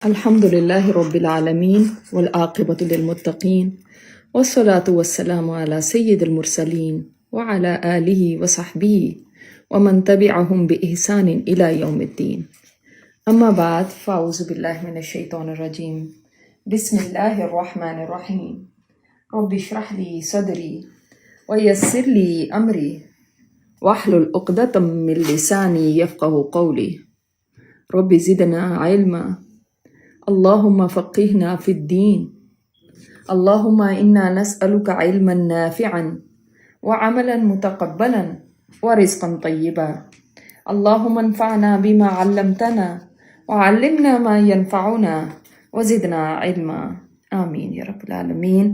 الحمد لله رب العالمين والعاقبة للمتقين والصلاة والسلام على سيد المرسلين وعلى آله وصحبه ومن تبعهم بإحسان إلى يوم الدين. أما بعد فأعوذ بالله من الشيطان الرجيم. بسم الله الرحمن الرحيم. رب اشرح لي صدري ويسر لي أمري واحلل عقدة من لساني يفقه قولي. رب زدنا علما. اللهم فقهنا في الدين. اللهم إنا نسألك علما نافعا وعملا متقبلا ورزقا طيبا. اللهم انفعنا بما علمتنا وعلمنا ما ينفعنا وزدنا علما. آمین یا رب العالمین.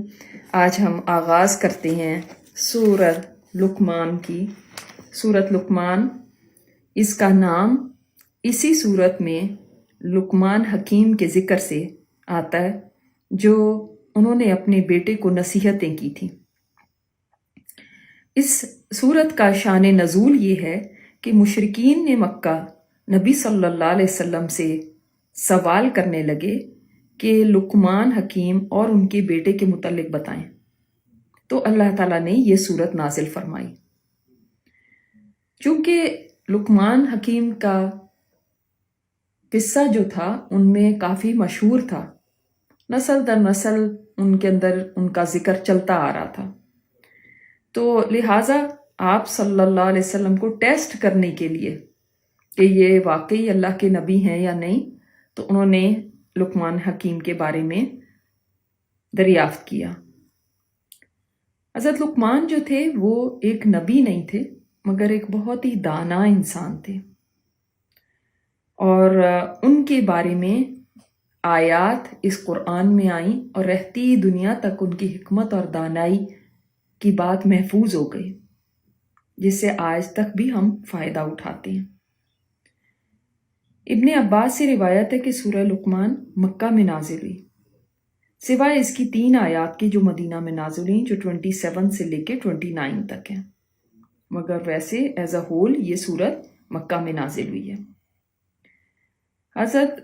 آج ہم آغاز کرتے ہیں سورت لقمان کی. سورت لقمان، اس کا نام اسی سورت میں لقمان حکیم کے ذکر سے آتا ہے جو انہوں نے اپنے بیٹے کو نصیحتیں کی تھیں. اس سورت کا شان نزول یہ ہے کہ مشرکین نے مکہ نبی صلی اللہ علیہ وسلم سے سوال کرنے لگے کہ لقمان حکیم اور ان کے بیٹے کے متعلق بتائیں، تو اللہ تعالیٰ نے یہ سورت نازل فرمائی. چونکہ لقمان حکیم کا قصہ جو تھا ان میں کافی مشہور تھا، نسل در نسل ان کے اندر ان کا ذکر چلتا آ رہا تھا، تو لہٰذا آپ صلی اللہ علیہ وسلم کو ٹیسٹ کرنے کے لیے کہ یہ واقعی اللہ کے نبی ہیں یا نہیں، تو انہوں نے لقمان حکیم کے بارے میں دریافت کیا. حضرت لقمان جو تھے وہ ایک نبی نہیں تھے مگر ایک بہت ہی دانا انسان تھے، اور ان کے بارے میں آیات اس قرآن میں آئیں اور رہتی دنیا تک ان کی حکمت اور دانائی کی بات محفوظ ہو گئی، جس سے آج تک بھی ہم فائدہ اٹھاتے ہیں. ابن عباس سے روایت ہے کہ سورہ لقمان مکہ میں نازل ہوئی، سوائے اس کی 3 آیات کی جو مدینہ میں نازل ہوئی، جو 27 سے لے کے 29 تک ہیں، مگر ویسے ایز اے ہول یہ سورت مکہ میں نازل ہوئی ہے. حضرت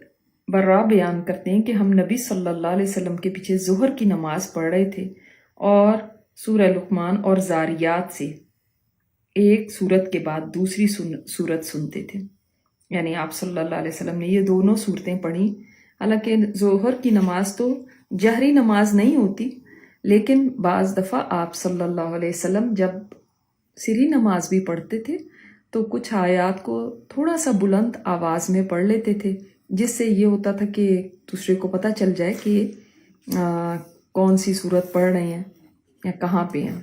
برا بیان کرتے ہیں کہ ہم نبی صلی اللہ علیہ وسلم کے پیچھے ظہر کی نماز پڑھ رہے تھے اور سورہ لقمان اور زاریات سے ایک سورت کے بعد دوسری سورت سنتے تھے. یعنی آپ صلی اللہ علیہ وسلم نے یہ دونوں صورتیں پڑھی. حالانکہ ظہر کی نماز تو جہری نماز نہیں ہوتی، لیکن بعض دفعہ آپ صلی اللہ علیہ وسلم جب سری نماز بھی پڑھتے تھے تو کچھ آیات کو تھوڑا سا بلند آواز میں پڑھ لیتے تھے، جس سے یہ ہوتا تھا کہ دوسرے کو پتہ چل جائے کہ کون سی صورت پڑھ رہے ہیں یا کہاں پہ ہیں.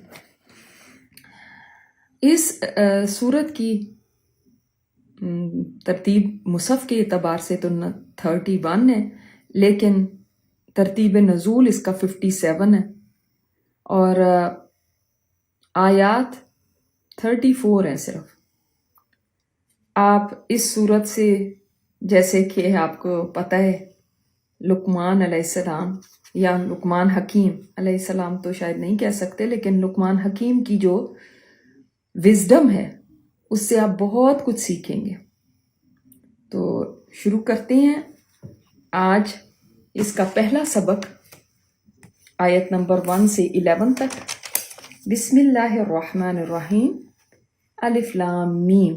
اس صورت کی ترتیب مصحف کے اعتبار سے تو 31 ہے، لیکن ترتیب نزول اس کا 57 ہے، اور آیات 34 ہیں صرف. آپ اس صورت سے، جیسے کہ آپ کو پتہ ہے لقمان علیہ السلام یا لقمان حکیم علیہ السلام تو شاید نہیں کہہ سکتے، لیکن لقمان حکیم کی جو وزڈم ہے اس سے آپ بہت کچھ سیکھیں گے. تو شروع کرتے ہیں آج اس کا پہلا سبق آیت نمبر 1 سے 11 تک. بسم اللہ الرحمن الرحیم. الف لام میم.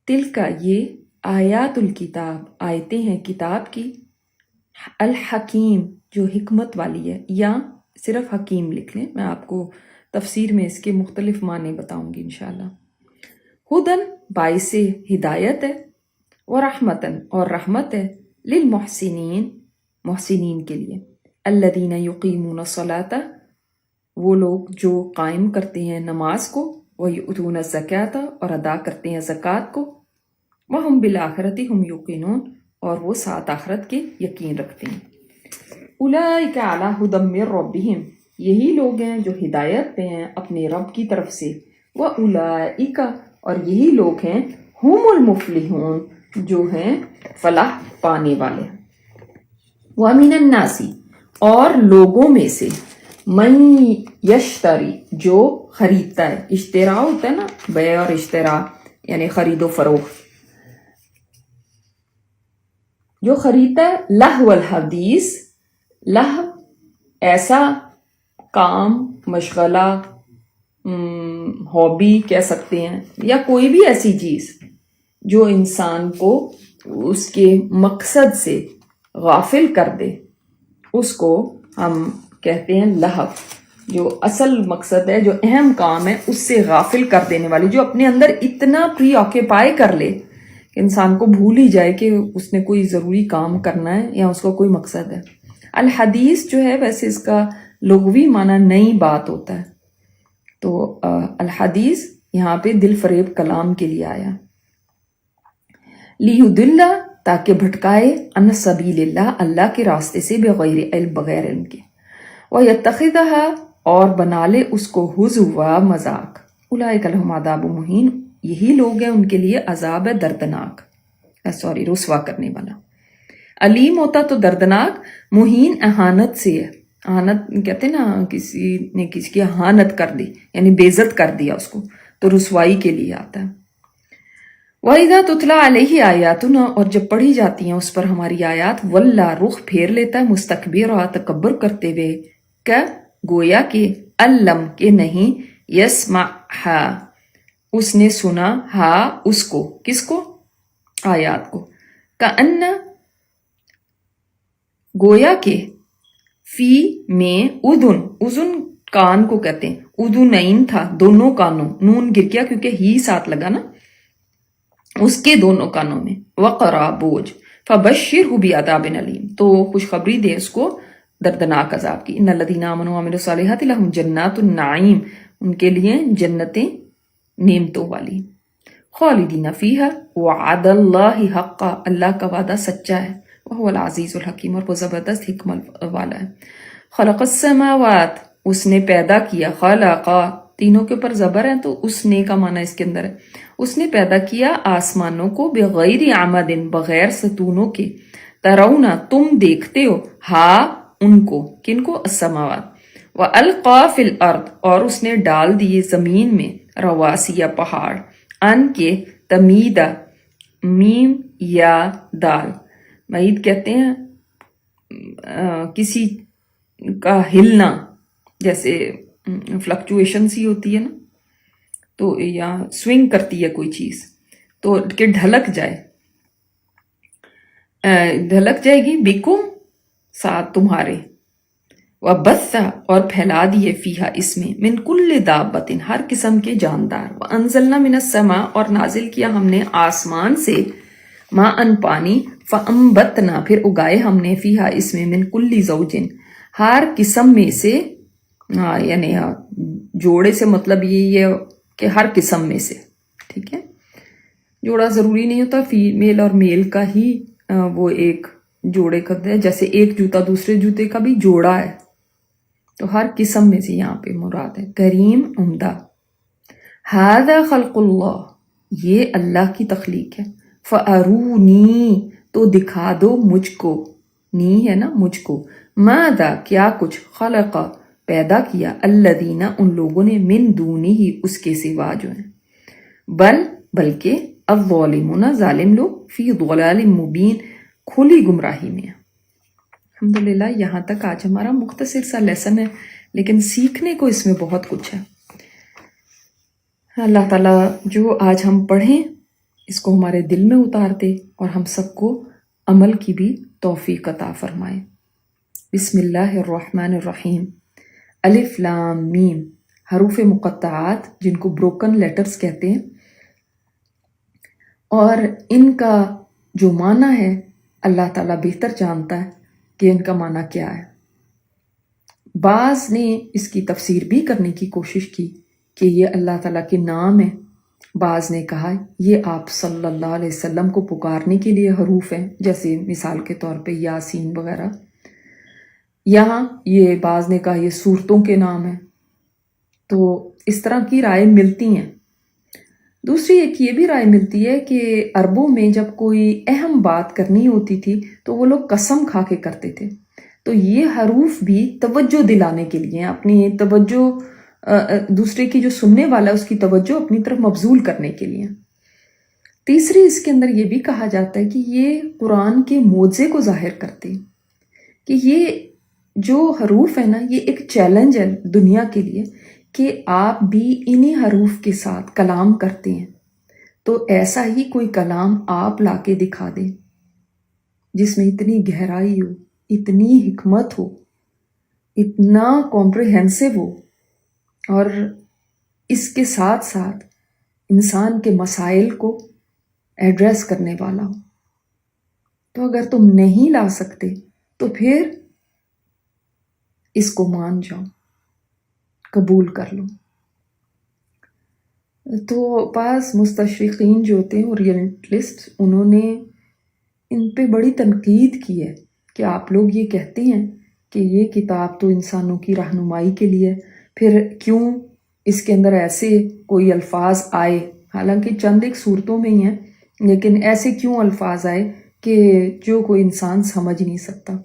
تلکا یہ آیات الکتاب، آیتیں ہیں کتاب کی، الحکیم جو حکمت والی ہے، یا صرف حکیم لکھ لیں، میں آپ کو تفسیر میں اس کے مختلف معنی بتاؤں گی انشاءاللہ. ہدن باعث ہدایت ہے، ورحمتن اور رحمت ہے، للمحسنین محسنین کے لیے، الذین یقیمون الصلاۃ وہ لوگ جو قائم کرتے ہیں نماز کو، وَيُؤْتُونَ الزَّكَاةَ اور ادا کرتے ہیں زکوٰۃ کو، وَهُمْ بِالْآخِرَةِ هُمْ يُوقِنُونَ اور وہ ساتھ آخرت کے یقین رکھتے ہیں. أُولَٰئِكَ عَلَىٰ هُدًى مِّن رَّبِّهِمْ یہی لوگ ہیں جو ہدایت پہ ہیں اپنے رب کی طرف سے. وَأُولَٰئِكَ اور یہی لوگ ہیں هُمُ الْمُفْلِحُونَ جو ہیں فلاح پانے والے. وَمِنَ النَّاسِ اور لوگوں میں سے، من یشتری جو خریدتا ہے، اشترا ہوتا ہے نا، بیع اور اشترا یعنی خرید و فروخت. جو خریدتا ہے لہو الحدیث، لہو ایسا کام، مشغلہ، ہابی کہہ سکتے ہیں، یا کوئی بھی ایسی چیز جو انسان کو اس کے مقصد سے غافل کر دے، اس کو ہم کہتے ہیں لہو۔ جو اصل مقصد ہے، جو اہم کام ہے، اس سے غافل کر دینے والی، جو اپنے اندر اتنا پری آکیپائی کر لے کہ انسان کو بھول ہی جائے کہ اس نے کوئی ضروری کام کرنا ہے یا اس کا کوئی مقصد ہے۔ الحدیث جو ہے ویسے اس کا لغوی معنی نئی بات ہوتا ہے، تو الحدیث یہاں پہ دل فریب کلام کے لیے آیا۔ لیُضِلَّ تاکہ بھٹکائے، عن سبیل اللہ اللہ کے راستے سے، بغیر علم بغیر علم کے، وَيَتَّخِذَهَا اور بنا لے اس کو ہزوا مذاق، اولئک لہم عذاب مہین یہی لوگ ہیں ان کے لیے عذاب ہے دردناک، رسوا کرنے والا۔ علیم ہوتا تو دردناک، مہین اہانت سے ہے، اہانت کہتے ہیں نا، کسی نے کسی کی اہانت کر دی یعنی بے عزت کر دیا اس کو، تو رسوائی کے لیے آتا ہے۔ وَإِذَا تُتْلَى عَلَيْهِ آیاتنا اور جب پڑھی جاتی ہیں اس پر ہماری آیات، وَلَّا رخ پھیر لیتا ہے مستکبرا تکبر کرتے ہوئے، کہ گویا کہ علم کہ نہیں، یسمعھا اس نے سنا، ہا اس کو، کس کو؟ آیات کو، کأن گویا کہ، فی میں اذن، اذن کان کو کہتے ہیں، اذنین تھا دونوں کانوں، نون گر گیا کیونکہ ہی ساتھ لگا نا، اس کے دونوں کانوں میں، وقرا بوجھ، فبشرہ بعذاب علیم تو خوشخبری دے اس کو دردناک عذاب کی۔ ان الذین آمنوا وعملوا الصالحات لہم جنات النعیم ان کے لیے جنتیں نعمتوں والی، خالدین فیہا وعد اللہ حقا اللہ کا وعدہ سچا ہے، وہو العزیز الحکیم اور وہ زبردست حکمت والا ہے۔ خلق السماوات اس نے پیدا کیا، خلقا تینوں کے اوپر زبر ہے تو اس نے کا معنی اس کے اندر ہے، اس نے پیدا کیا آسمانوں کو، بغیر عمد بغیر ستونوں کے، ترونا تم دیکھتے ہو، ہا ان کو، کن کو؟ السماوات، وَأَلْقَى فِي الْأَرْضِ اور اس نے ڈال دیے زمین میں، رواسی پہاڑ، ان کے تمیدہ میم یا دال، معید کہتے ہیں کسی کا ہلنا، جیسے فلکچویشن سی ہوتی ہے نا، تو یا سوئنگ کرتی ہے کوئی چیز تو کہ ڈھلک جائے، ڈھلک جائے گی، بکم ساتھ تمہارے، وَبَثَّ اور پھیلا دیے، فیہا اس میں، من کل دابت ہر قسم کے جاندار، وَأَنزَلْنَا مِنَ السَّمَاء اور نازل کیا ہم نے آسمان سے، ماءً پانی، فَأَنبَتْنَا پھر اگائے ہم نے، فیہا اس میں، من کل زوجن ہر قسم میں سے، یعنی جوڑے سے مطلب یہ کہ ہر قسم میں سے، ٹھیک ہے، جوڑا ضروری نہیں ہوتا، فیمیل اور میل کا ہی وہ ایک جوڑے کرتے ہیں، جیسے ایک جوتا دوسرے جوتے کا بھی جوڑا ہے، تو ہر قسم میں سے یہاں پہ مراد ہے، کریم عمدہ۔ ھذا خلق اللہ یہ اللہ کی تخلیق ہے، فَأَرُونِی تو دکھا دو مجھ کو، نی ہے نا مجھ کو، ماذا کیا کچھ، خلق پیدا کیا، الذین ان لوگوں نے، من دونہ اس کے سوا جو ہیں، بلکہ الظالمون ظالم لوگ، فی ضلال مبین کھلی گمراہی میں۔ الحمدللہ یہاں تک آج ہمارا مختصر سا لیسن ہے، لیکن سیکھنے کو اس میں بہت کچھ ہے۔ اللہ تعالیٰ جو آج ہم پڑھیں اس کو ہمارے دل میں اتار دے اور ہم سب کو عمل کی بھی توفیق عطا فرمائے۔ بسم اللہ الرحمن الرحیم، الف لام میم حروف مقطعات جن کو بروکن لیٹرز کہتے ہیں، اور ان کا جو معنی ہے اللہ تعالیٰ بہتر جانتا ہے کہ ان کا معنی کیا ہے۔ بعض نے اس کی تفسیر بھی کرنے کی کوشش کی کہ یہ اللہ تعالیٰ کے نام ہے، بعض نے کہا یہ آپ صلی اللہ علیہ وسلم کو پکارنے کے لیے حروف ہیں، جیسے مثال کے طور پہ یاسین وغیرہ، یہاں یہ بعض نے کہا یہ صورتوں کے نام ہیں، تو اس طرح کی رائے ملتی ہیں۔ دوسری ایک یہ بھی رائے ملتی ہے کہ عربوں میں جب کوئی اہم بات کرنی ہوتی تھی تو وہ لوگ قسم کھا کے کرتے تھے، تو یہ حروف بھی توجہ دلانے کے لیے، اپنی توجہ دوسرے کی جو سننے والا ہے اس کی توجہ اپنی طرف مبذول کرنے کے لیے۔ تیسری اس کے اندر یہ بھی کہا جاتا ہے کہ یہ قرآن کے معجزے کو ظاہر کرتے ہیں کہ یہ جو حروف ہے نا یہ ایک چیلنج ہے دنیا کے لیے کہ آپ بھی انہی حروف کے ساتھ کلام کرتے ہیں، تو ایسا ہی کوئی کلام آپ لا کے دکھا دیں جس میں اتنی گہرائی ہو، اتنی حکمت ہو، اتنا کمپریہنسو ہو، اور اس کے ساتھ ساتھ انسان کے مسائل کو ایڈریس کرنے والا ہو۔ تو اگر تم نہیں لا سکتے تو پھر اس کو مان جاؤ، قبول کر لو۔ تو بعض مستشرقین جو ہوتے ہیں اورینٹلسٹ، انہوں نے ان پہ بڑی تنقید کی ہے کہ آپ لوگ یہ کہتے ہیں کہ یہ کتاب تو انسانوں کی رہنمائی کے لیے، پھر کیوں اس کے اندر ایسے کوئی الفاظ آئے، حالانکہ چند ایک صورتوں میں ہی ہیں، لیکن ایسے کیوں الفاظ آئے کہ جو کوئی انسان سمجھ نہیں سکتا۔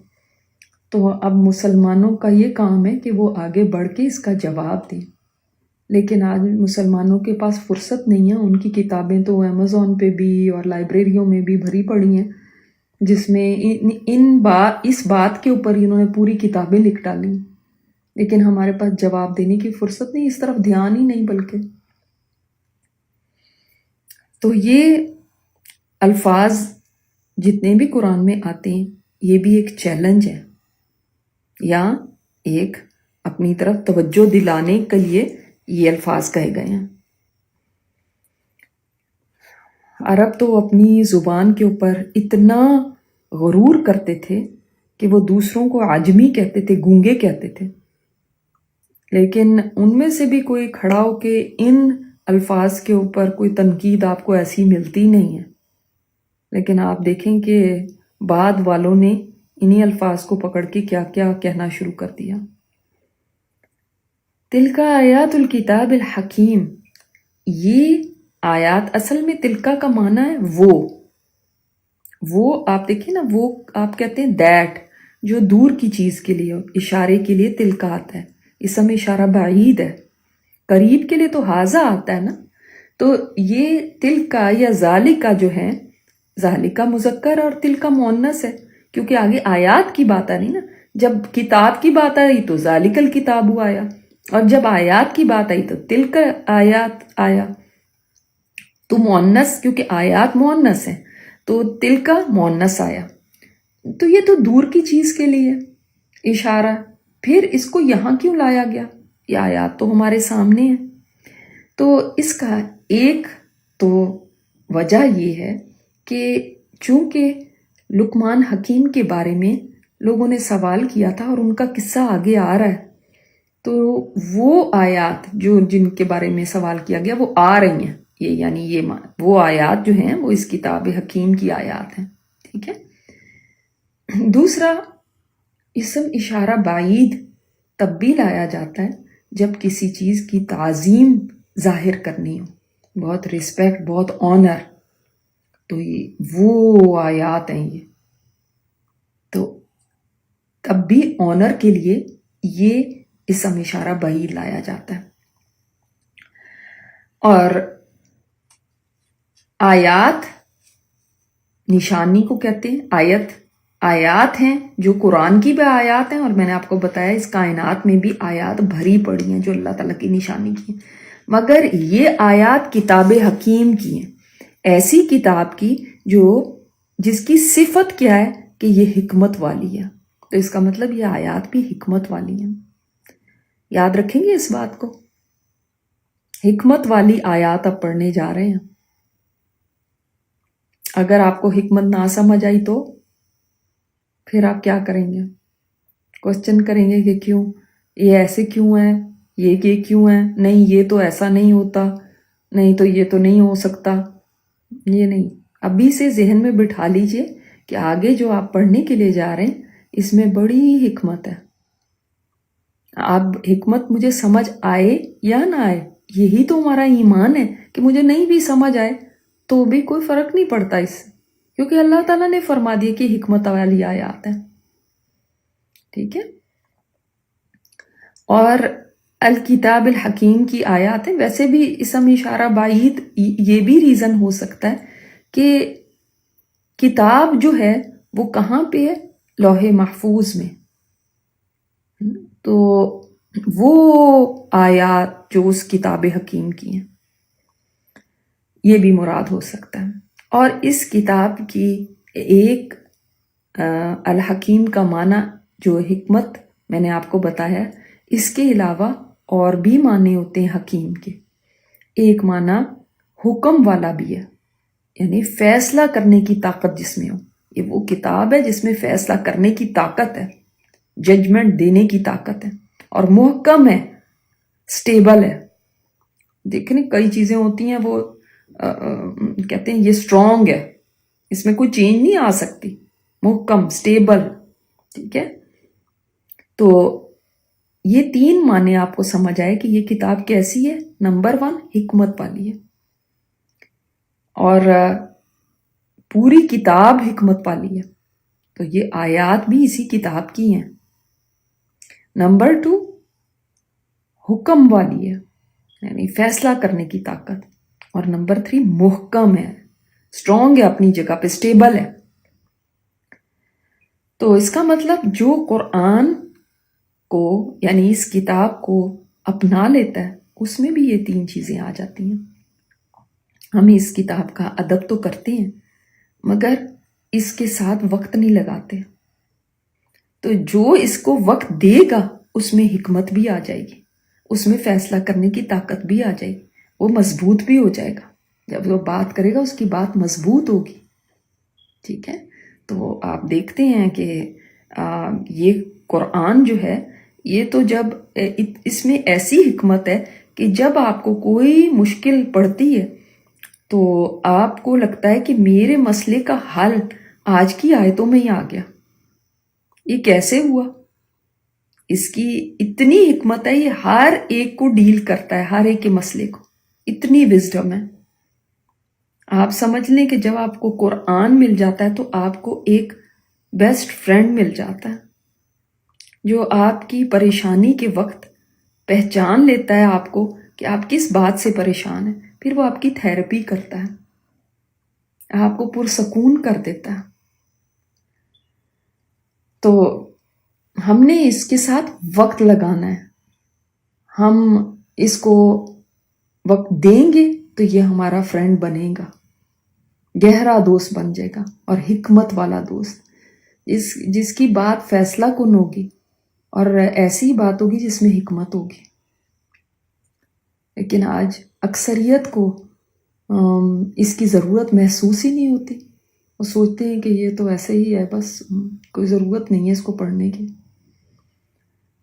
تو اب مسلمانوں کا یہ کام ہے کہ وہ آگے بڑھ کے اس کا جواب دیں، لیکن آج مسلمانوں کے پاس فرصت نہیں ہے۔ ان کی کتابیں تو امیزون پہ بھی اور لائبریریوں میں بھی بھری پڑی ہیں، جس میں اس بات کے اوپر انہوں نے پوری کتابیں لکھ ڈالی، لیکن ہمارے پاس جواب دینے کی فرصت نہیں، اس طرف دھیان ہی نہیں۔ بلکہ تو یہ الفاظ جتنے بھی قرآن میں آتے ہیں یہ بھی ایک چیلنج ہے، یا ایک اپنی طرف توجہ دلانے کے لیے یہ الفاظ کہے گئے ہیں۔ عرب تو اپنی زبان کے اوپر اتنا غرور کرتے تھے کہ وہ دوسروں کو عجمی کہتے تھے، گونگے کہتے تھے، لیکن ان میں سے بھی کوئی کھڑا ہو کے ان الفاظ کے اوپر کوئی تنقید آپ کو ایسی ملتی نہیں ہے۔ لیکن آپ دیکھیں کہ بعد والوں نے انہی الفاظ کو پکڑ کے کیا کیا کہنا شروع کر دیا۔ تلک آیات الکتاب الحکیم، یہ آیات اصل میں تلکا کا معنی ہے وہ آپ دیکھیں نا، وہ آپ کہتے ہیں دیٹ، جو دور کی چیز کے لیے اشارے کے لیے تلکا آتا ہے، اسم اشارہ بعید ہے۔ قریب کے لیے تو حاذا آتا ہے نا، تو یہ تلکا یا ذالکا جو ہے، ذالکا مذکر اور تلکا مؤنث ہے، کیونکہ آگے آیات کی بات آ رہی نا۔ جب کتاب کی بات آئی تو ذالک الکتاب آیا، اور جب آیات کی بات آئی تو تلک آیات آیا، تو مؤنث، کیونکہ آیات مؤنث ہیں تو تلک مؤنث آیا۔ تو یہ تو دور کی چیز کے لیے اشارہ، پھر اس کو یہاں کیوں لایا گیا؟ یہ آیات تو ہمارے سامنے ہیں۔ تو اس کا ایک تو وجہ یہ ہے کہ چونکہ لقمان حکیم کے بارے میں لوگوں نے سوال کیا تھا اور ان کا قصہ آگے آ رہا ہے، تو وہ آیات جو جن کے بارے میں سوال کیا گیا وہ آ رہی ہیں، یعنی وہ آیات جو ہیں وہ اس کتاب حکیم کی آیات ہیں، ٹھیک ہے۔ دوسرا، اسم اشارہ بعید تب بھی لایا جاتا ہے جب کسی چیز کی تعظیم ظاہر کرنی ہو، بہت رسپیکٹ، بہت آنر، تو یہ وہ آیات ہیں۔ یہ تو تب بھی آنر کے لیے یہ اسم اشارہ بعید لایا جاتا ہے۔ اور آیات نشانی کو کہتے ہیں، آیات ہیں جو قرآن کی بھی آیات ہیں، اور میں نے آپ کو بتایا اس کائنات میں بھی آیات بھری پڑی ہیں جو اللہ تعالیٰ کی نشانی کی ہیں، مگر یہ آیات کتاب حکیم کی ہیں، ایسی کتاب کی جس کی صفت کیا ہے کہ یہ حکمت والی ہے، تو اس کا مطلب یہ آیات بھی حکمت والی ہیں۔ یاد رکھیں گے اس بات کو، حکمت والی آیات اب پڑھنے جا رہے ہیں۔ اگر آپ کو حکمت نہ سمجھ آئی تو پھر آپ کیا کریں گے؟ کوسچن کریں گے کہ کیوں یہ ایسے کیوں ہے، یہ کیوں ہے، نہیں یہ تو ایسا نہیں ہوتا، نہیں تو یہ تو نہیں ہو سکتا۔ یہ نہیں، ابھی سے ذہن میں بٹھا لیجئے کہ آگے جو آپ پڑھنے کے لیے جا رہے ہیں اس میں بڑی حکمت ہے۔ اب حکمت مجھے سمجھ آئے یا نہ آئے، یہی تو ہمارا ایمان ہے کہ مجھے نہیں بھی سمجھ آئے تو بھی کوئی فرق نہیں پڑتا اس سے، کیونکہ اللہ تعالیٰ نے فرما دیا کہ حکمت والی آیات ہے، ٹھیک ہے۔ اور الکتاب الحکیم کی آیات ہیں۔ ویسے بھی اسم اشارہ بعید یہ بھی ریزن ہو سکتا ہے کہ کتاب جو ہے وہ کہاں پہ ہے؟ لوح محفوظ میں. تو وہ آیات جو اس کتاب حکیم کی ہیں یہ بھی مراد ہو سکتا ہے. اور اس کتاب کی ایک الحکیم کا معنی جو حکمت میں نے آپ کو بتایا، اس کے علاوہ اور بھی معنی ہوتے ہیں حکیم کے. ایک معنی حکم والا بھی ہے، یعنی فیصلہ کرنے کی طاقت جس میں ہو. یہ وہ کتاب ہے جس میں فیصلہ کرنے کی طاقت ہے، ججمنٹ دینے کی طاقت ہے، اور محکم ہے، سٹیبل ہے. دیکھیں کئی چیزیں ہوتی ہیں وہ کہتے ہیں یہ سٹرونگ ہے، اس میں کوئی چینج نہیں آ سکتی، محکم، سٹیبل. ٹھیک ہے، تو یہ 3 معنی آپ کو سمجھ آئے کہ یہ کتاب کیسی ہے. نمبر 1 حکمت والی ہے، اور پوری کتاب حکمت والی ہے. تو یہ آیات بھی اسی کتاب کی ہیں. نمبر 2 حکم والی ہے، یعنی فیصلہ کرنے کی طاقت. اور نمبر 3 محکم ہے، سٹرونگ ہے، اپنی جگہ پہ سٹیبل ہے. تو اس کا مطلب جو قرآن کو یعنی اس کتاب کو اپنا لیتا ہے اس میں بھی یہ 3 چیزیں آ جاتی ہیں. ہم اس کتاب کا ادب تو کرتے ہیں مگر اس کے ساتھ وقت نہیں لگاتے. تو جو اس کو وقت دے گا اس میں حکمت بھی آ جائے گی، اس میں فیصلہ کرنے کی طاقت بھی آ جائے گی، وہ مضبوط بھی ہو جائے گا. جب وہ بات کرے گا اس کی بات مضبوط ہوگی. ٹھیک ہے، تو آپ دیکھتے ہیں کہ یہ قرآن جو ہے یہ تو جب اس میں ایسی حکمت ہے کہ جب آپ کو کوئی مشکل پڑتی ہے تو آپ کو لگتا ہے کہ میرے مسئلے کا حل آج کی آیتوں میں ہی آ گیا. یہ کیسے ہوا؟ اس کی اتنی حکمت ہے، یہ ہر ایک کو ڈیل کرتا ہے، ہر ایک کے مسئلے کو. اتنی وزڈم ہے. آپ سمجھ لیں کہ جب آپ کو قرآن مل جاتا ہے تو آپ کو ایک بیسٹ فرینڈ مل جاتا ہے جو آپ کی پریشانی کے وقت پہچان لیتا ہے آپ کو کہ آپ کس بات سے پریشان ہیں، پھر وہ آپ کی تھیراپی کرتا ہے، آپ کو پرسکون کر دیتا ہے. تو ہم نے اس کے ساتھ وقت لگانا ہے. ہم اس کو وقت دیں گے تو یہ ہمارا فرینڈ بنے گا، گہرا دوست بن جائے گا، اور حکمت والا دوست جس کی بات فیصلہ کن ہوگی اور ایسی بات ہوگی جس میں حکمت ہوگی. لیکن آج اکثریت کو اس کی ضرورت محسوس ہی نہیں ہوتی. وہ سوچتے ہیں کہ یہ تو ایسے ہی ہے، بس کوئی ضرورت نہیں ہے اس کو پڑھنے کی.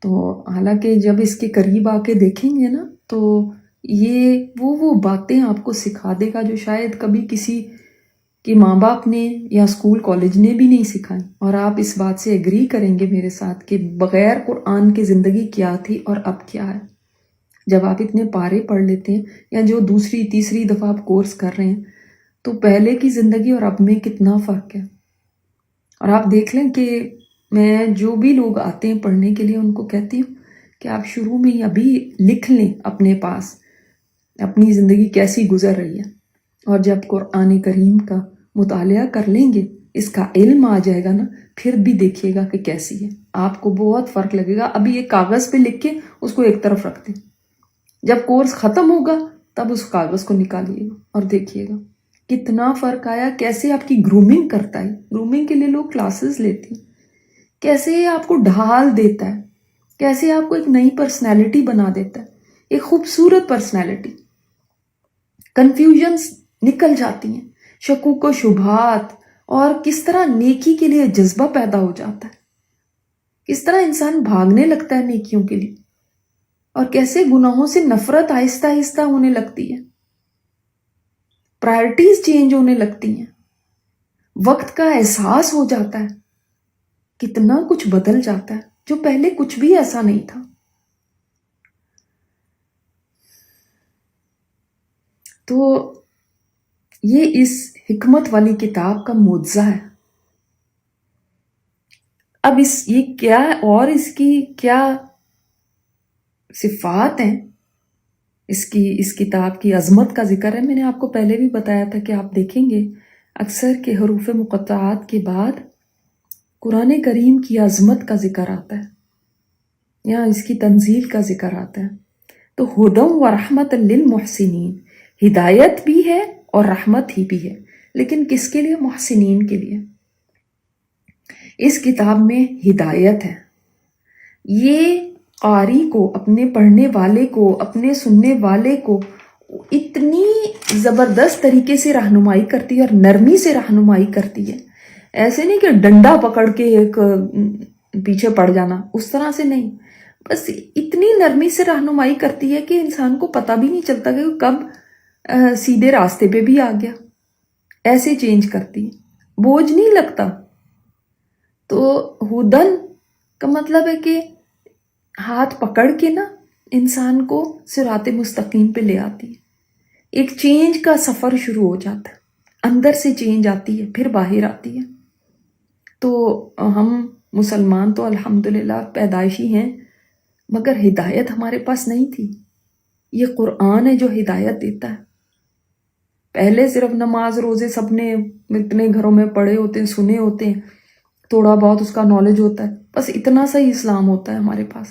تو حالانکہ جب اس کے قریب آ کے دیکھیں گے نا تو یہ وہ باتیں آپ کو سکھا دے گا جو شاید کبھی کسی کہ ماں باپ نے یا اسکول کالج نے بھی نہیں سکھائی. اور آپ اس بات سے ایگری کریں گے میرے ساتھ کہ بغیر قرآن کی زندگی کیا تھی اور اب کیا ہے. جب آپ اتنے پارے پڑھ لیتے ہیں یا جو دوسری تیسری دفعہ آپ کورس کر رہے ہیں تو پہلے کی زندگی اور اب میں کتنا فرق ہے. اور آپ دیکھ لیں کہ میں جو بھی لوگ آتے ہیں پڑھنے کے لیے ان کو کہتی ہوں کہ آپ شروع میں ہی ابھی لکھ لیں اپنے پاس اپنی زندگی کیسی گزر رہی ہے، اور جب قرآن کریم کا مطالعہ کر لیں گے، اس کا علم آ جائے گا نا، پھر بھی دیکھیے گا کہ کیسی ہے. آپ کو بہت فرق لگے گا. ابھی ایک کاغذ پہ لکھ کے اس کو ایک طرف رکھ دیں، جب کورس ختم ہوگا تب اس کاغذ کو نکالیے گا اور دیکھیے گا کتنا فرق آیا. کیسے آپ کی گرومنگ کرتا ہے، گرومنگ کے لیے لوگ کلاسز لیتے ہیں، کیسے آپ کو ڈھال دیتا ہے، کیسے آپ کو ایک نئی پرسنالٹی بنا دیتا ہے، ایک خوبصورت پرسنالٹی. کنفیوژنز نکل جاتی ہیں، شکوک و شبہات، اور کس طرح نیکی کے لیے جذبہ پیدا ہو جاتا ہے، کس طرح انسان بھاگنے لگتا ہے نیکیوں کے لیے، اور کیسے گناہوں سے نفرت آہستہ آہستہ ہونے لگتی ہے، پرائرٹیز چینج ہونے لگتی ہیں، وقت کا احساس ہو جاتا ہے، کتنا کچھ بدل جاتا ہے جو پہلے کچھ بھی ایسا نہیں تھا. تو یہ اس حکمت والی کتاب کا معجزہ ہے. اب یہ کیا ہے اور اس کی کیا صفات ہیں، اس کتاب کی عظمت کا ذکر ہے. میں نے آپ کو پہلے بھی بتایا تھا کہ آپ دیکھیں گے اکثر کہ حروف مقطعات کے بعد قرآن کریم کی عظمت کا ذکر آتا ہے یا اس کی تنزیل کا ذکر آتا ہے. تو ہدی و رحمت للمحسنین، ہدایت بھی ہے اور رحمت ہی بھی ہے، لیکن کس کے لیے؟ محسنین کے لیے. اس کتاب میں ہدایت ہے، یہ قاری کو، اپنے پڑھنے والے کو، اپنے سننے والے کو اتنی زبردست طریقے سے رہنمائی کرتی ہے اور نرمی سے رہنمائی کرتی ہے. ایسے نہیں کہ ڈنڈا پکڑ کے ایک پیچھے پڑ جانا، اس طرح سے نہیں، بس اتنی نرمی سے رہنمائی کرتی ہے کہ انسان کو پتہ بھی نہیں چلتا کہ وہ کب سیدھے راستے پہ بھی آ گیا. ایسے چینج کرتی ہے، بوجھ نہیں لگتا. تو ہدن کا مطلب ہے کہ ہاتھ پکڑ کے نا انسان کو صراط مستقیم پہ لے آتی ہے. ایک چینج کا سفر شروع ہو جاتا ہے، اندر سے چینج آتی ہے پھر باہر آتی ہے. تو ہم مسلمان تو الحمدللہ پیدائشی ہیں، مگر ہدایت ہمارے پاس نہیں تھی. یہ قرآن ہے جو ہدایت دیتا ہے. پہلے صرف نماز روزے سب نے اتنے گھروں میں پڑھے ہوتے ہیں، سنے ہوتے ہیں، تھوڑا بہت اس کا نالج ہوتا ہے، بس اتنا سا ہی اسلام ہوتا ہے ہمارے پاس.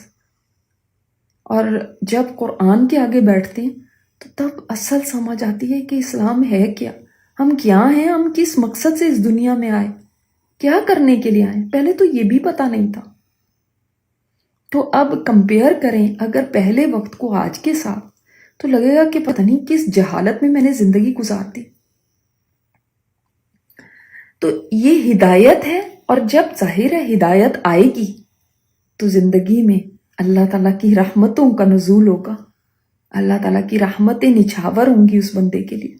اور جب قرآن کے آگے بیٹھتے ہیں تو تب اصل سمجھ آتی ہے کہ اسلام ہے کیا، ہم کیا ہیں، ہم کس مقصد سے اس دنیا میں آئے، کیا کرنے کے لیے آئے. پہلے تو یہ بھی پتہ نہیں تھا. تو اب کمپیئر کریں اگر پہلے وقت کو آج کے ساتھ، تو لگے گا کہ پتہ نہیں کس جہالت میں نے زندگی گزار دی. تو یہ ہدایت ہے، اور جب ظاہر ہے ہدایت آئے گی تو زندگی میں اللہ تعالیٰ کی رحمتوں کا نزول ہوگا، اللہ تعالیٰ کی رحمتیں نچھاور ہوں گی اس بندے کے لیے.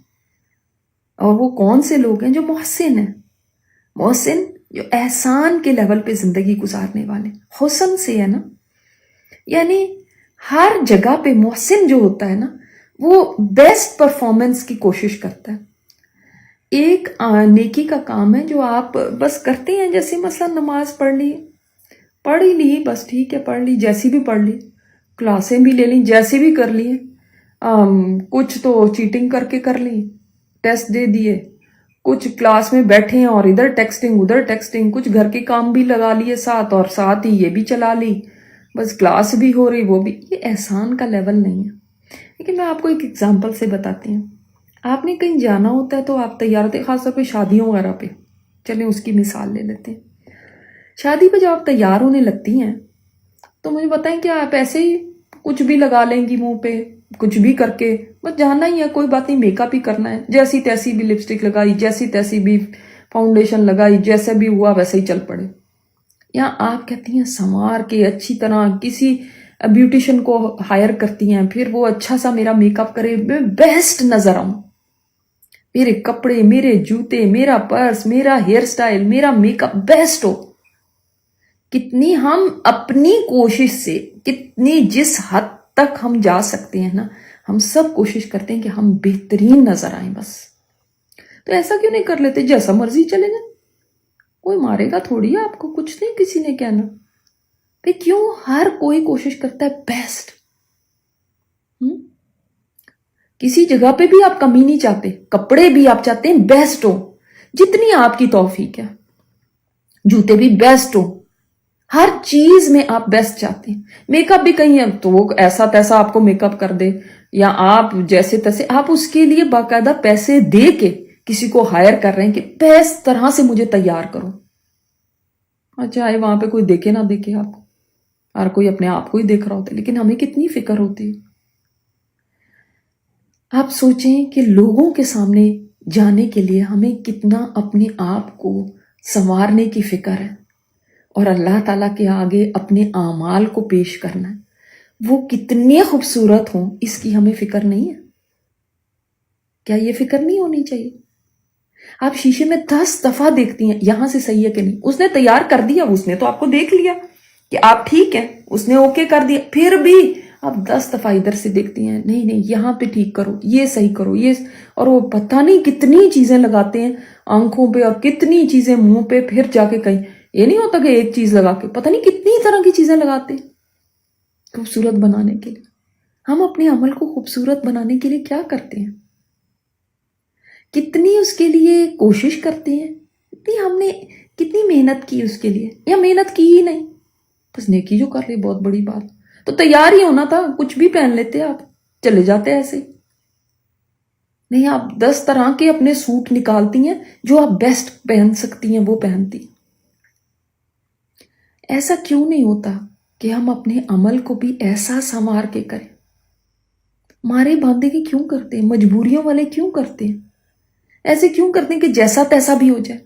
اور وہ کون سے لوگ ہیں؟ جو محسن ہیں. محسن جو احسان کے لیول پہ زندگی گزارنے والے. حسن سے ہے نا، یعنی ہر جگہ پہ محسن جو ہوتا ہے نا وہ بیسٹ پرفارمنس کی کوشش کرتا ہے. ایک نیکی کا کام ہے جو آپ بس کرتے ہیں، جیسے مثلا نماز پڑھ ہی لی، بس ٹھیک ہے پڑھ لی، جیسی بھی پڑھ لی، کلاسیں بھی لے لیں جیسی بھی کر لی، کچھ تو چیٹنگ کر کے کر لی، ٹیسٹ دے دیے، کچھ کلاس میں بیٹھے ہیں اور ادھر ٹیکسٹنگ ادھر ٹیکسٹنگ، کچھ گھر کے کام بھی لگا لیے ساتھ اور ساتھ ہی یہ بھی چلا لی، بس کلاس بھی ہو رہی وہ بھی. یہ احسان کا لیول نہیں ہے. لیکن میں آپ کو ایک ایگزامپل سے بتاتی ہوں. آپ نے کہیں جانا ہوتا ہے تو آپ تیار ہوتے، خاص طور پہ شادیوں وغیرہ پہ، چلیں اس کی مثال لے لیتے ہیں. شادی پہ جب آپ تیار ہونے لگتی ہیں تو مجھے بتائیں کہ آپ ایسے ہی کچھ بھی لگا لیں گی منہ پہ، کچھ بھی کر کے بس جانا ہی ہے، کوئی بات نہیں، میک اپ ہی کرنا ہے، جیسی تیسی بھی لپسٹک لگائی، جیسی تیسی بھی فاؤنڈیشن لگائی، جیسے بھی ہوا ویسے ہی چل پڑے. یا آپ کہتی ہیں سنوار کے اچھی طرح کسی بیوٹیشن کو ہائر کرتی ہیں، پھر وہ اچھا سا میرا میک اپ کرے، میں بیسٹ نظر آؤں، میرے کپڑے، میرے جوتے، میرا پرس، میرا ہیئر سٹائل، میرا میک اپ بیسٹ ہو. کتنی ہم اپنی کوشش سے، کتنی جس حد تک ہم جا سکتے ہیں نا، ہم سب کوشش کرتے ہیں کہ ہم بہترین نظر آئیں بس. تو ایسا کیوں نہیں کر لیتے جیسا مرضی چلے جائیں، کوئی مارے گا تھوڑی، آپ کو کچھ نہیں کسی نے کہنا. پھر کیوں ہر کوئی کوشش کرتا ہے بیسٹ؟ کسی جگہ پہ بھی آپ کمی نہیں چاہتے، کپڑے بھی آپ چاہتے ہیں بیسٹ ہو، جتنی آپ کی توفیق ہے، جوتے بھی بیسٹ ہو، ہر چیز میں آپ بیسٹ چاہتے ہیں. میک اپ بھی کہیں ہے تو وہ ایسا تیسا آپ کو میک اپ کر دے، یا آپ جیسے تیسے، آپ اس کے لیے باقاعدہ پیسے دے کے کسی کو ہائر کر رہے ہیں کہ بیسٹ طرح سے مجھے تیار کرو. چاہے وہاں پہ کوئی دیکھے نہ دیکھے، آپ کو ہر کوئی اپنے آپ کو ہی دیکھ رہا ہوتا ہے، لیکن ہمیں کتنی فکر ہوتی ہے. آپ سوچیں کہ لوگوں کے سامنے جانے کے لیے ہمیں کتنا اپنے آپ کو سنوارنے کی فکر ہے، اور اللہ تعالیٰ کے آگے اپنے اعمال کو پیش کرنا ہے، وہ کتنے خوبصورت ہوں اس کی ہمیں فکر نہیں ہے. کیا یہ فکر نہیں ہونی چاہیے؟ آپ شیشے میں 10 دفعہ دیکھتی ہیں یہاں سے صحیح ہے کہ نہیں، اس نے تیار کر دیا، اس نے تو آپ کو دیکھ لیا کہ آپ ٹھیک ہیں، اس نے اوکے کر دیا، پھر بھی آپ 10 دفعہ ادھر سے دیکھتی ہیں، نہیں نہیں یہاں پہ ٹھیک کرو، یہ صحیح کرو، یہ، اور وہ پتہ نہیں کتنی چیزیں لگاتے ہیں آنکھوں پہ اور کتنی چیزیں منہ پہ، پھر جا کے کہیں یہ نہیں ہوتا کہ ایک چیز لگا کے پتہ نہیں کتنی طرح کی چیزیں لگاتے ہیں خوبصورت بنانے کے لیے. ہم اپنے عمل کو خوبصورت بنانے کے لیے کیا کرتے ہیں؟ کتنی اس کے لیے کوشش کرتے ہیں، ہم نے کتنی محنت کی اس کے لیے، یا محنت کی ہی نہیں، بس نیکی جو کر لی بہت بڑی بات، تو تیار ہی ہونا تھا، کچھ بھی پہن لیتے آپ، چلے جاتے ایسے نہیں، آپ 10 طرح کے اپنے سوٹ نکالتی ہیں جو آپ بیسٹ پہن سکتی ہیں وہ پہنتی ہیں۔ ایسا کیوں نہیں ہوتا کہ ہم اپنے عمل کو بھی ایسا سنوار کے کریں؟ مارے باندھے کے کیوں کرتے ہیں؟ مجبوریوں والے کیوں کرتے ہیں؟ ایسے کیوں کرتے ہیں کہ جیسا تیسا بھی ہو جائے؟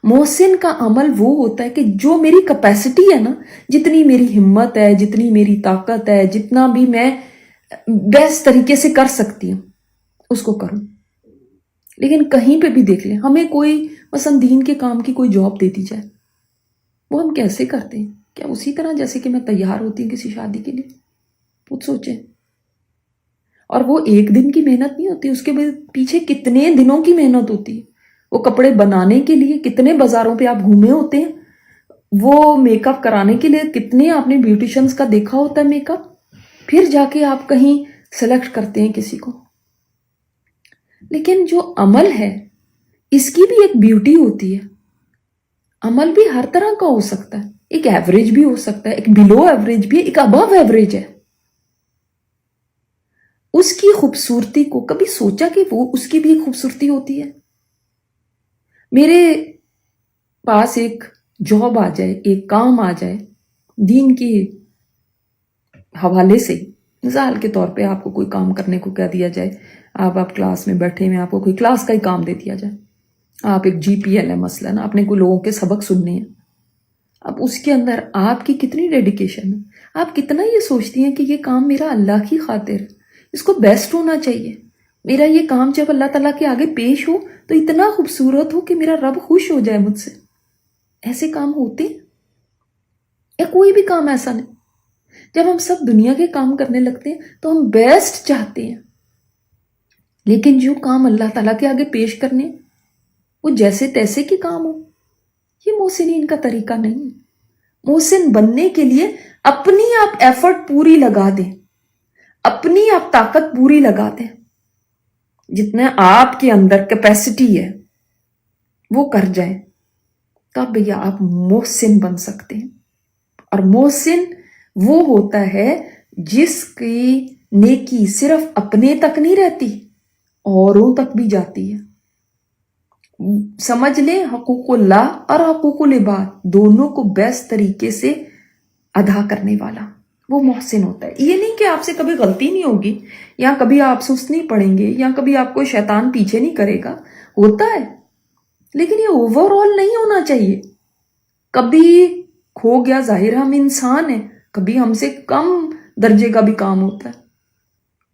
محسن کا عمل وہ ہوتا ہے کہ جو میری کیپیسٹی ہے نا، جتنی میری ہمت ہے، جتنی میری طاقت ہے، جتنا بھی میں بیسٹ طریقے سے کر سکتی ہوں اس کو کروں۔ لیکن کہیں پہ بھی دیکھ لیں، ہمیں کوئی مثلا دین کے کام کی کوئی جاب دے دی جائے، وہ ہم کیسے کرتے ہیں؟ کیا اسی طرح جیسے کہ میں تیار ہوتی ہوں کسی شادی کے لیے؟ خود سوچیں۔ اور وہ ایک دن کی محنت نہیں ہوتی، اس کے پیچھے کتنے دنوں کی محنت ہوتی ہے۔ وہ کپڑے بنانے کے لیے کتنے بازاروں پہ آپ گھومے ہوتے ہیں، وہ میک اپ کرانے کے لیے کتنے آپ نے بیوٹیشنز کا دیکھا ہوتا ہے میک اپ، پھر جا کے آپ کہیں سلیکٹ کرتے ہیں کسی کو۔ لیکن جو عمل ہے اس کی بھی ایک بیوٹی ہوتی ہے۔ عمل بھی ہر طرح کا ہو سکتا ہے، ایک ایوریج بھی ہو سکتا ہے، ایک بلو ایوریج بھی ہے، ایک ابو ایوریج ہے۔ اس کی خوبصورتی کو کبھی سوچا کہ وہ اس کی بھی ایک خوبصورتی ہوتی ہے؟ میرے پاس ایک جاب آ جائے، ایک کام آ جائے دین کی حوالے سے، مثال کے طور پہ آپ کو کوئی کام کرنے کو کہہ دیا جائے، آپ کلاس میں بیٹھے ہوئے، آپ کو کوئی کلاس کا ہی کام دے دیا جائے، آپ ایک جی پی ایل ہے مثلاً، آپ نے کوئی لوگوں کے سبق سننے ہیں، اب اس کے اندر آپ کی کتنی ڈیڈیکیشن ہے، آپ کتنا یہ سوچتی ہیں کہ یہ کام میرا اللہ کی خاطر ہے، اس کو بیسٹ ہونا چاہیے، میرا یہ کام جب اللہ تعالیٰ کے آگے پیش ہو تو اتنا خوبصورت ہو کہ میرا رب خوش ہو جائے مجھ سے۔ ایسے کام ہوتے ہیں یا کوئی بھی کام ایسا نہیں؟ جب ہم سب دنیا کے کام کرنے لگتے ہیں تو ہم بیسٹ چاہتے ہیں، لیکن جو کام اللہ تعالیٰ کے آگے پیش کرنے وہ جیسے تیسے کے کام ہو، یہ محسنین کا طریقہ نہیں ہے۔ محسن بننے کے لیے اپنی آپ ایفرٹ پوری لگا دیں، اپنی آپ طاقت پوری لگا دیں، جتنا آپ کے اندر کیپیسٹی ہے وہ کر جائیں، تب بھیا آپ محسن بن سکتے ہیں۔ اور محسن وہ ہوتا ہے جس کی نیکی صرف اپنے تک نہیں رہتی، اوروں تک بھی جاتی ہے۔ سمجھ لیں حقوق اللہ اور حقوق العباد دونوں کو بیسٹ طریقے سے ادا کرنے والا وہ محسن ہوتا ہے۔ یہ نہیں کہ آپ سے کبھی غلطی نہیں ہوگی، یا کبھی آپ سست نہیں پڑیں گے، یا کبھی آپ کو شیطان پیچھے نہیں کرے گا، ہوتا ہے، لیکن یہ اوور آل نہیں ہونا چاہیے۔ کبھی کھو گیا، ظاہر ہم انسان ہیں، کبھی ہم سے کم درجے کا بھی کام ہوتا ہے،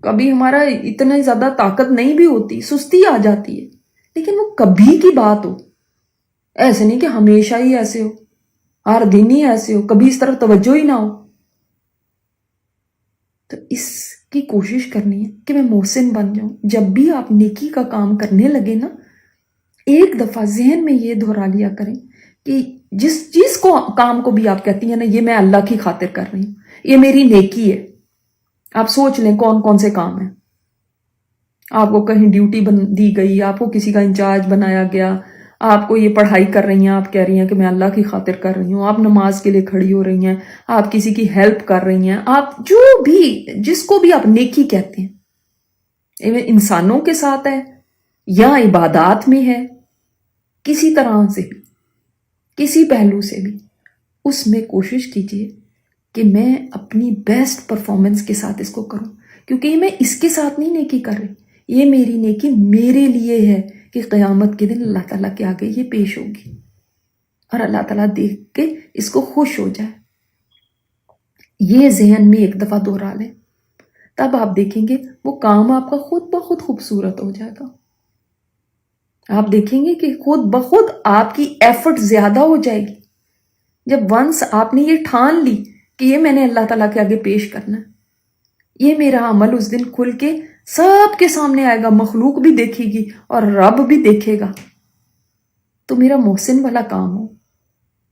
کبھی ہمارا اتنا زیادہ طاقت نہیں بھی ہوتی، سستی آ جاتی ہے، لیکن وہ کبھی کی بات ہو، ایسے نہیں کہ ہمیشہ ہی ایسے ہو، ہر دن ہی ایسے ہو، کبھی اس طرف توجہ ہی نہ ہو۔ تو اس کی کوشش کرنی ہے کہ میں محسن بن جاؤں۔ جب بھی آپ نیکی کا کام کرنے لگے نا، ایک دفعہ ذہن میں یہ دہرا لیا کریں کہ جس چیز کو کام کو بھی آپ کہتی ہیں نا یہ میں اللہ کی خاطر کر رہی ہوں، یہ میری نیکی ہے۔ آپ سوچ لیں کون کون سے کام ہیں، آپ کو کہیں ڈیوٹی دی گئی، آپ کو کسی کا انچارج بنایا گیا، آپ کو یہ پڑھائی کر رہی ہیں، آپ کہہ رہی ہیں کہ میں اللہ کی خاطر کر رہی ہوں، آپ نماز کے لیے کھڑی ہو رہی ہیں، آپ کسی کی ہیلپ کر رہی ہیں، آپ جو بھی جس کو بھی آپ نیکی کہتے ہیں، انسانوں کے ساتھ ہے یا عبادات میں ہے، کسی طرح سے بھی، کسی پہلو سے بھی، اس میں کوشش کیجیے کہ میں اپنی بیسٹ پرفارمنس کے ساتھ اس کو کروں، کیونکہ یہ میں اس کے ساتھ نہیں نیکی کر رہی، یہ میری نیکی میرے لیے ہے کہ قیامت کے دن اللہ تعالیٰ کے آگے یہ پیش ہوگی اور اللہ تعالیٰ دیکھ کے اس کو خوش ہو جائے۔ یہ ذہن میں ایک دفعہ دہرا لیں، تب آپ دیکھیں گے وہ کام آپ کا خود بخود خوبصورت ہو جائے گا۔ آپ دیکھیں گے کہ خود بخود آپ کی ایفرٹ زیادہ ہو جائے گی۔ جب ونس آپ نے یہ ٹھان لی کہ یہ میں نے اللہ تعالیٰ کے آگے پیش کرنا ہے، یہ میرا عمل اس دن کھل کے سب کے سامنے آئے گا، مخلوق بھی دیکھے گی اور رب بھی دیکھے گا، تو میرا محسن والا کام ہو،